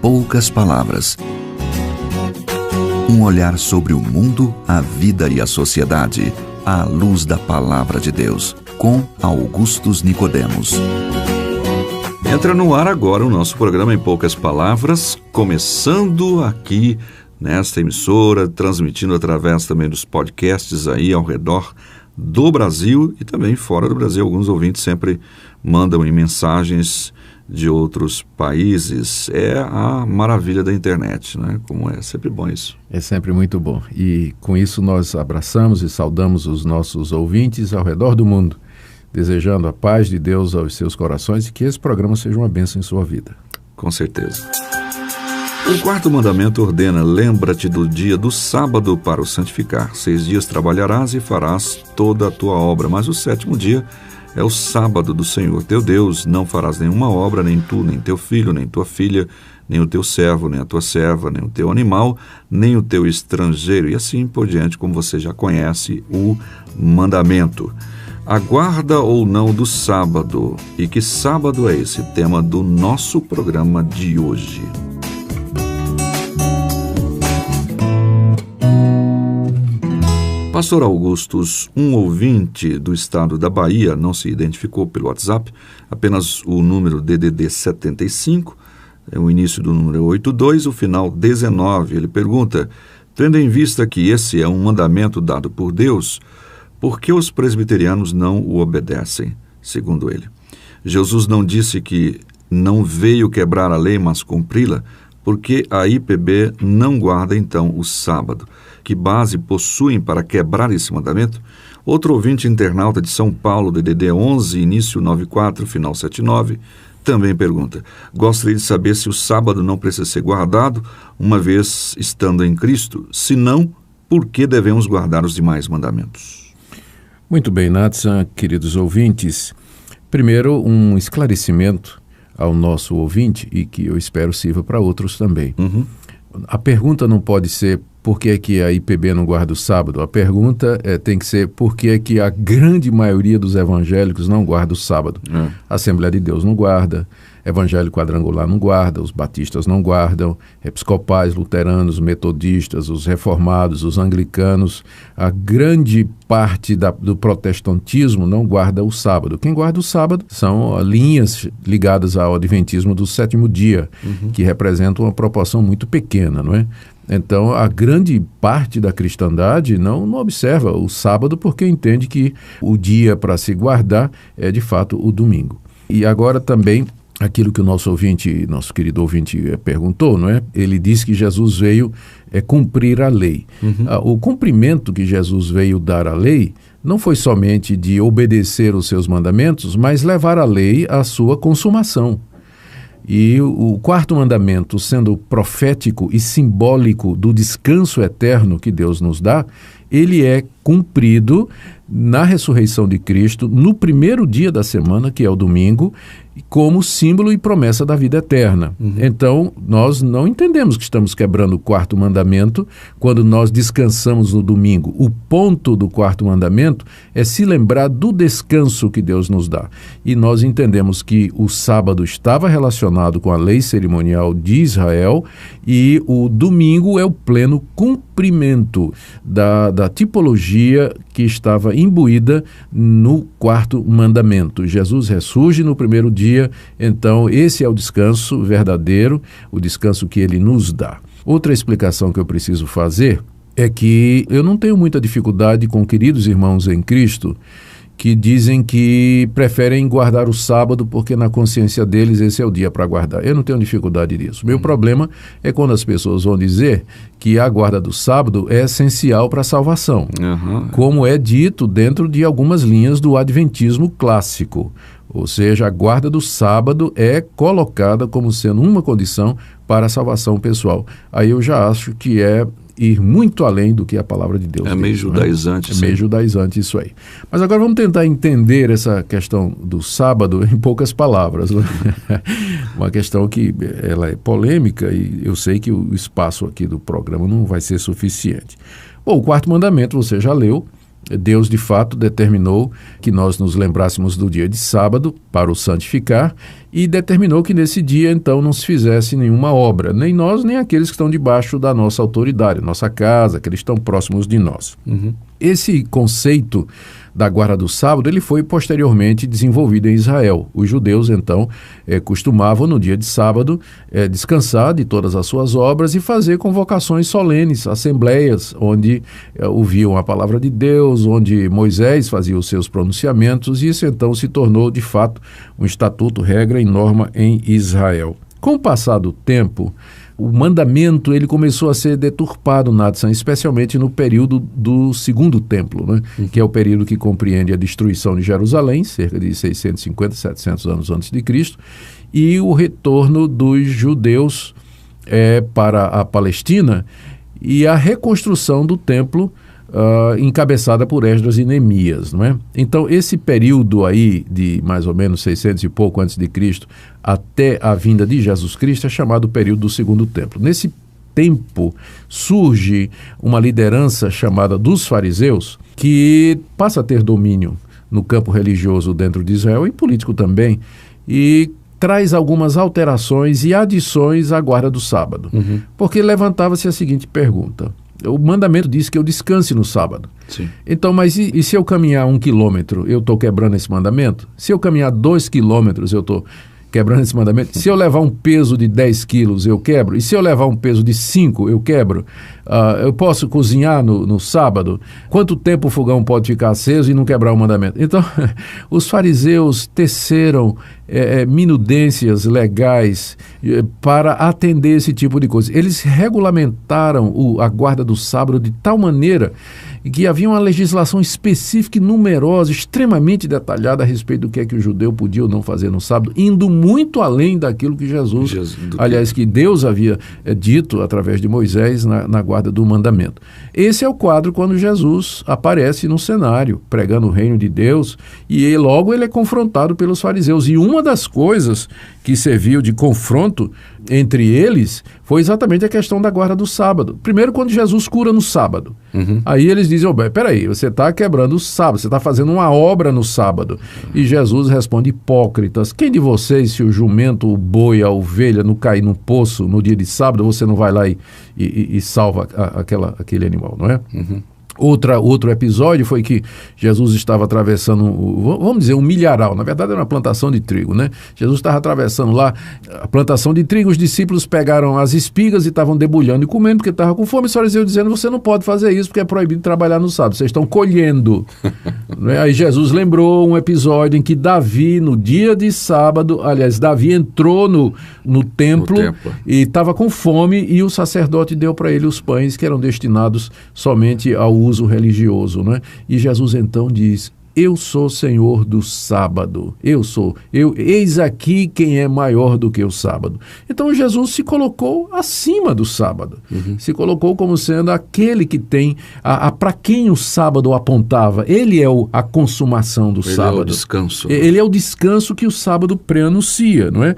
poucas palavras. Um olhar sobre o mundo, a vida e a sociedade, à luz da Palavra de Deus, com Augustus Nicodemos. Entra no ar agora o nosso programa Em Poucas Palavras, começando aqui nesta emissora, transmitindo através também dos podcasts aí ao redor do Brasil e também fora do Brasil. Alguns ouvintes sempre mandam mensagens de outros países. É a maravilha da internet, né? Como é sempre bom isso. É sempre muito bom. E com isso nós abraçamos e saudamos os nossos ouvintes ao redor do mundo, desejando a paz de Deus aos seus corações e que esse programa seja uma bênção em sua vida. Com certeza. O quarto mandamento ordena: lembra-te do dia do sábado para o santificar. 6 dias trabalharás e farás toda a tua obra, mas o 7º dia é o sábado do Senhor teu Deus. Não farás nenhuma obra, nem tu, nem teu filho, nem tua filha, nem o teu servo, nem a tua serva, nem o teu animal, nem o teu estrangeiro, e assim por diante, como você já conhece o mandamento. A guarda ou não do sábado. E que sábado é esse? Tema do nosso programa de hoje. Pastor Augustus, um ouvinte do estado da Bahia, não se identificou pelo WhatsApp, apenas o número DDD 75, o início do número 82, o final 19. Ele pergunta: tendo em vista que esse é um mandamento dado por Deus, por que os presbiterianos não o obedecem, segundo ele? Jesus não disse que não veio quebrar a lei, mas cumpri-la? Porque a IPB não guarda, então, o sábado? Que base possuem para quebrar esse mandamento? Outro ouvinte internauta de São Paulo, DDD 11, início 94, final 79, também pergunta: gostaria de saber se o sábado não precisa ser guardado, uma vez estando em Cristo? Se não, por que devemos guardar os demais mandamentos? Muito bem, Natsan, queridos ouvintes. Primeiro, um esclarecimento ao nosso ouvinte e que eu espero sirva para outros também. A pergunta não pode ser por que é que a IPB não guarda o sábado. A pergunta tem que ser por que é que a grande maioria dos evangélicos não guarda o sábado. A Assembleia de Deus não guarda, Evangelho Quadrangular não guarda, os batistas não guardam, episcopais, luteranos, metodistas, os reformados, os anglicanos, a grande parte do protestantismo não guarda o sábado. Quem guarda o sábado são linhas ligadas ao adventismo do 7º dia, que representam uma proporção muito pequena, não é? Então, a grande parte da cristandade não observa o sábado porque entende que o dia para se guardar é, de fato, o domingo. E agora também, aquilo que o nosso querido ouvinte perguntou, não é? Ele disse que Jesus veio cumprir a lei. O cumprimento que Jesus veio dar à lei não foi somente de obedecer os seus mandamentos, mas levar a lei à sua consumação. E o quarto mandamento, sendo profético e simbólico do descanso eterno que Deus nos dá, ele é cumprido na ressurreição de Cristo, no primeiro dia da semana, que é o domingo, como símbolo e promessa da vida eterna. Então, nós não entendemos que estamos quebrando o quarto mandamento quando nós descansamos no domingo. O ponto do quarto mandamento é se lembrar do descanso que Deus nos dá. E nós entendemos que o sábado estava relacionado com a lei cerimonial de Israel e o domingo é o pleno cumprimento da tipologia que estava imbuída no quarto mandamento. Jesus ressurge no primeiro dia, então esse é o descanso verdadeiro, o descanso que ele nos dá. Outra explicação que eu preciso fazer é que eu não tenho muita dificuldade com queridos irmãos em Cristo que dizem que preferem guardar o sábado porque na consciência deles esse é o dia para guardar. Eu não tenho dificuldade disso. Meu problema é quando as pessoas vão dizer que a guarda do sábado é essencial para a salvação, como é dito dentro de algumas linhas do adventismo clássico. Ou seja, a guarda do sábado é colocada como sendo uma condição para a salvação pessoal. Aí eu já acho que é ir muito além do que a palavra de Deus diz. Meio judaizante. É meio judaizante isso aí. Mas agora vamos tentar entender essa questão do sábado em poucas palavras. Né? Uma questão que ela é polêmica e eu sei que o espaço aqui do programa não vai ser suficiente. Bom, o quarto mandamento você já leu. Deus, de fato, determinou que nós nos lembrássemos do dia de sábado para o santificar, e determinou que nesse dia, então, não se fizesse nenhuma obra, nem nós, nem aqueles que estão debaixo da nossa autoridade, nossa casa, aqueles que estão próximos de nós. Esse conceito da guarda do sábado, ele foi posteriormente desenvolvido em Israel. Os judeus, então, costumavam no dia de sábado descansar de todas as suas obras e fazer convocações solenes, assembleias, onde ouviam a palavra de Deus, onde Moisés fazia os seus pronunciamentos, e isso então se tornou, de fato, um estatuto, regra e norma em Israel. Com o passar do tempo, o mandamento ele começou a ser deturpado, Nathan, especialmente no período do Segundo Templo, né? Que é o período que compreende a destruição de Jerusalém, cerca de 650, 700 anos antes de Cristo, e o retorno dos judeus para a Palestina e a reconstrução do templo encabeçada por Esdras e Neemias, não é? Então, esse período aí de mais ou menos 600 e pouco antes de Cristo até a vinda de Jesus Cristo é chamado período do Segundo Templo. Nesse tempo surge uma liderança chamada dos fariseus que passa a ter domínio no campo religioso dentro de Israel e político também, e traz algumas alterações e adições à guarda do sábado, porque levantava-se a seguinte pergunta: o mandamento diz que eu descanse no sábado. Sim. Então, mas e se eu caminhar 1 quilômetro, eu estou quebrando esse mandamento? Se eu caminhar 2 quilômetros, eu estou quebrando esse mandamento? Se eu levar um peso de 10 quilos, eu quebro? E se eu levar um peso de 5, eu quebro? Eu posso cozinhar no sábado? Quanto tempo o fogão pode ficar aceso e não quebrar o mandamento? Então, os fariseus teceram minudências legais para atender esse tipo de coisa. Eles regulamentaram a guarda do sábado de tal maneira que havia uma legislação específica e numerosa, extremamente detalhada a respeito do que é que o judeu podia ou não fazer no sábado, indo muito além daquilo que que Deus havia dito através de Moisés na guarda do mandamento. Esse é o quadro quando Jesus aparece no cenário, pregando o reino de Deus, e logo ele é confrontado pelos fariseus. E uma das coisas que serviu de confronto entre eles foi exatamente a questão da guarda do sábado. Primeiro, quando Jesus cura no sábado. Aí eles dizem: peraí, você está quebrando o sábado, você está fazendo uma obra no sábado. E Jesus responde: hipócritas, quem de vocês, se o jumento, o boi, a ovelha não cair no poço no dia de sábado, você não vai lá e salva aquele animal, não é? Outro episódio foi que Jesus estava atravessando, vamos dizer, um milharal. Na verdade era uma plantação de trigo, né? Jesus estava atravessando lá a plantação de trigo, os discípulos pegaram as espigas e estavam debulhando e comendo porque estavam com fome. Os fariseus dizendo: você não pode fazer isso porque é proibido trabalhar no sábado, vocês estão colhendo. Aí Jesus lembrou um episódio em que Davi, no dia de sábado, Davi entrou no templo e estava com fome, e o sacerdote deu para ele os pães que eram destinados somente ao uso religioso, né? E Jesus então diz: eu sou Senhor do sábado, eis aqui quem é maior do que o sábado. Então Jesus se colocou acima do sábado, se colocou como sendo aquele que tem, para quem o sábado apontava. Ele é a consumação do sábado. Ele é o descanso. Ele é o descanso que o sábado preanuncia, não é?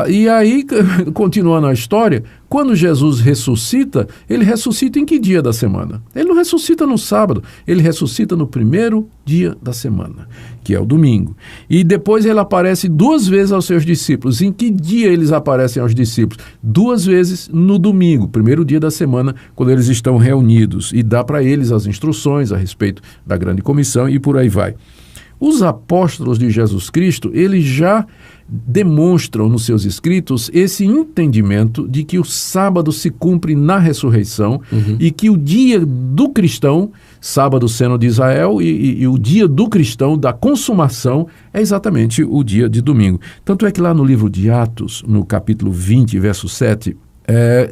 E aí, continuando a história, quando Jesus ressuscita, ele ressuscita em que dia da semana? Ele não ressuscita no sábado, ele ressuscita no primeiro dia da semana, que é o domingo. E depois ele aparece 2 vezes aos seus discípulos. Em que dia eles aparecem aos discípulos? 2 vezes no domingo, primeiro dia da semana, quando eles estão reunidos, e dá para eles as instruções a respeito da grande comissão e por aí vai. Os apóstolos de Jesus Cristo, eles já demonstram nos seus escritos esse entendimento de que o sábado se cumpre na ressurreição e que o dia do cristão, sábado sendo de Israel, e o dia do cristão, da consumação, é exatamente o dia de domingo. Tanto é que lá no livro de Atos, no capítulo 20, verso 7,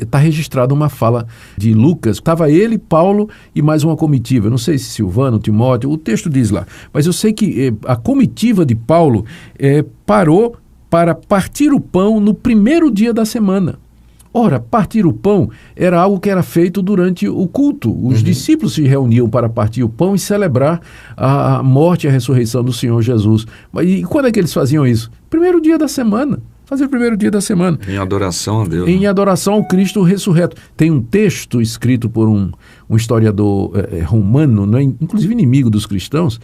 está registrada uma fala de Lucas. Estava ele, Paulo e mais uma comitiva. Não sei se Silvano, Timóteo, o texto diz lá. Mas eu sei que a comitiva de Paulo parou para partir o pão no primeiro dia da semana. Ora, partir o pão era algo que era feito durante o culto. Os discípulos se reuniam para partir o pão e celebrar a morte e a ressurreição do Senhor Jesus. E quando é que eles faziam isso? Primeiro dia da semana. Fazer o primeiro dia da semana. Em adoração a Deus. Em adoração ao Cristo ressurreto. Tem um texto escrito por um historiador romano, né, inclusive inimigo dos cristãos,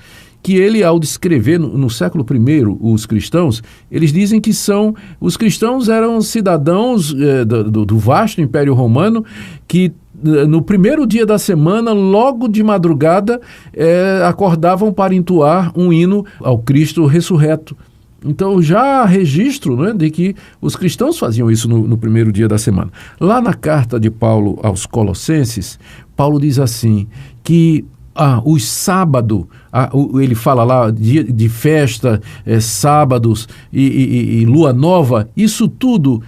que ele, ao descrever no século I os cristãos, eles dizem que os cristãos eram cidadãos do vasto Império Romano que no primeiro dia da semana, logo de madrugada, acordavam para entoar um hino ao Cristo ressurreto. Então já há registro, né, de que os cristãos faziam isso no primeiro dia da semana. Lá na carta de Paulo aos Colossenses, Paulo diz assim, que os sábados, ele fala lá dia de festa, sábados e lua nova, isso tudo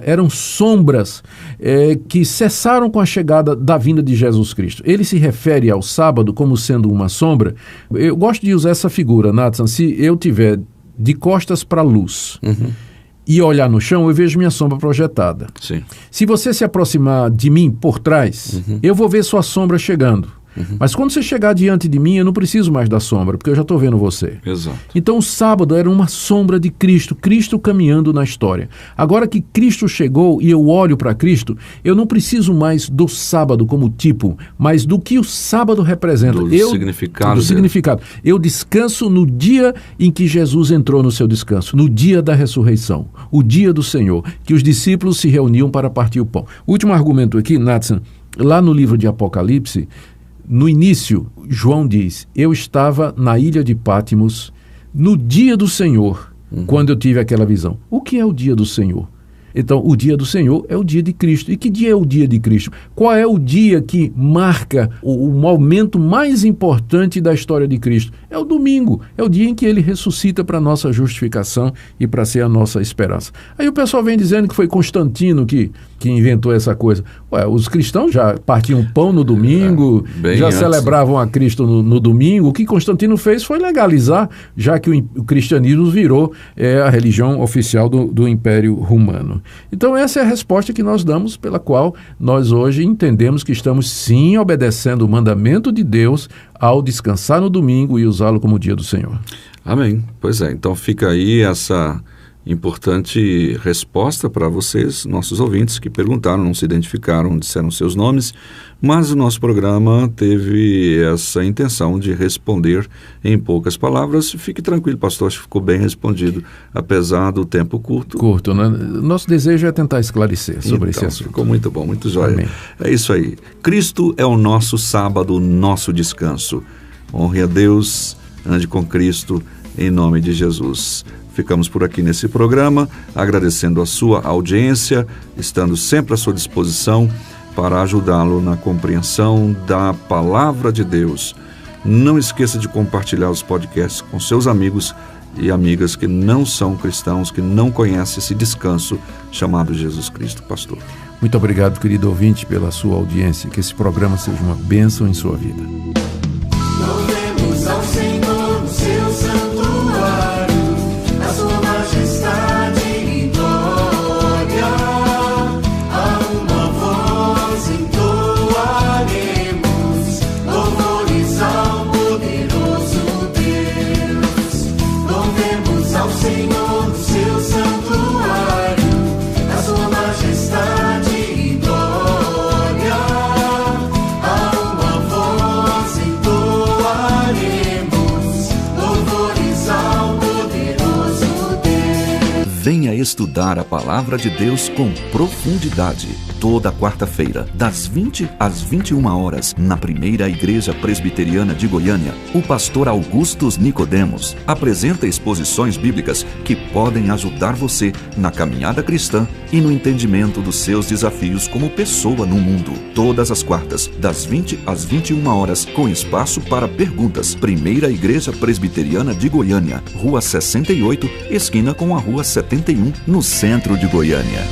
eram sombras que cessaram com a chegada da vinda de Jesus Cristo. Ele se refere ao sábado como sendo uma sombra. Eu gosto de usar essa figura, Nathan. Se eu tiver de costas para a luz e olhar no chão, eu vejo minha sombra projetada. Sim. Se você se aproximar de mim por trás, eu vou ver sua sombra chegando. Mas quando você chegar diante de mim, eu não preciso mais da sombra, porque eu já estou vendo você. Exato. Então o sábado era uma sombra de Cristo, Cristo caminhando na história. Agora que Cristo chegou e eu olho para Cristo, eu não preciso mais do sábado como tipo, mas do que o sábado representa. Do significado. Eu descanso no dia em que Jesus entrou no seu descanso, no dia da ressurreição, o dia do Senhor, que os discípulos se reuniam para partir o pão. O último argumento aqui, Nathan, lá no livro de Apocalipse, no início, João diz, eu estava na ilha de Patmos no dia do Senhor, quando eu tive aquela visão. O que é o dia do Senhor? Então, o dia do Senhor é o dia de Cristo. E que dia é o dia de Cristo? Qual é o dia que marca o momento mais importante da história de Cristo? É o domingo. É o dia em que ele ressuscita para a nossa justificação e para ser a nossa esperança. Aí o pessoal vem dizendo que foi Constantino que inventou essa coisa. Os cristãos já partiam pão no domingo, já antes, celebravam a Cristo no domingo. O que Constantino fez foi legalizar, já que o cristianismo virou a religião oficial do Império Romano. Então essa é a resposta que nós damos, pela qual nós hoje entendemos que estamos sim obedecendo o mandamento de Deus ao descansar no domingo e usá-lo como dia do Senhor. Amém. Pois é, então fica aí essa importante resposta para vocês, nossos ouvintes que perguntaram, não se identificaram, disseram seus nomes, mas o nosso programa teve essa intenção de responder em poucas palavras. Fique tranquilo, pastor, acho que ficou bem respondido, apesar do tempo curto. Curto, né? Nosso desejo é tentar esclarecer sobre esse assunto. Ficou muito bom, muito jóia. Amém. É isso aí. Cristo é o nosso sábado, o nosso descanso. Honre a Deus, ande com Cristo, em nome de Jesus. Ficamos por aqui nesse programa, agradecendo a sua audiência, estando sempre à sua disposição para ajudá-lo na compreensão da Palavra de Deus. Não esqueça de compartilhar os podcasts com seus amigos e amigas que não são cristãos, que não conhecem esse descanso chamado Jesus Cristo, pastor. Muito obrigado, querido ouvinte, pela sua audiência. Que esse programa seja uma bênção em sua vida. Louvemos ao Senhor no seu santuário. Sua majestade e glória, a uma voz entoaremos louvores ao poderoso Deus. Louvemos ao Senhor no seu santuário, a sua majestade e glória, a uma voz entoaremos louvores ao poderoso. Venha estudar a Palavra de Deus com profundidade. Toda quarta-feira, das 20 às 21 horas, na Primeira Igreja Presbiteriana de Goiânia, o pastor Augustus Nicodemos apresenta exposições bíblicas que podem ajudar você na caminhada cristã e no entendimento dos seus desafios como pessoa no mundo. Todas as quartas, das 20 às 21 horas, com espaço para perguntas. Primeira Igreja Presbiteriana de Goiânia, Rua 68, esquina com a Rua 71, no centro de Goiânia.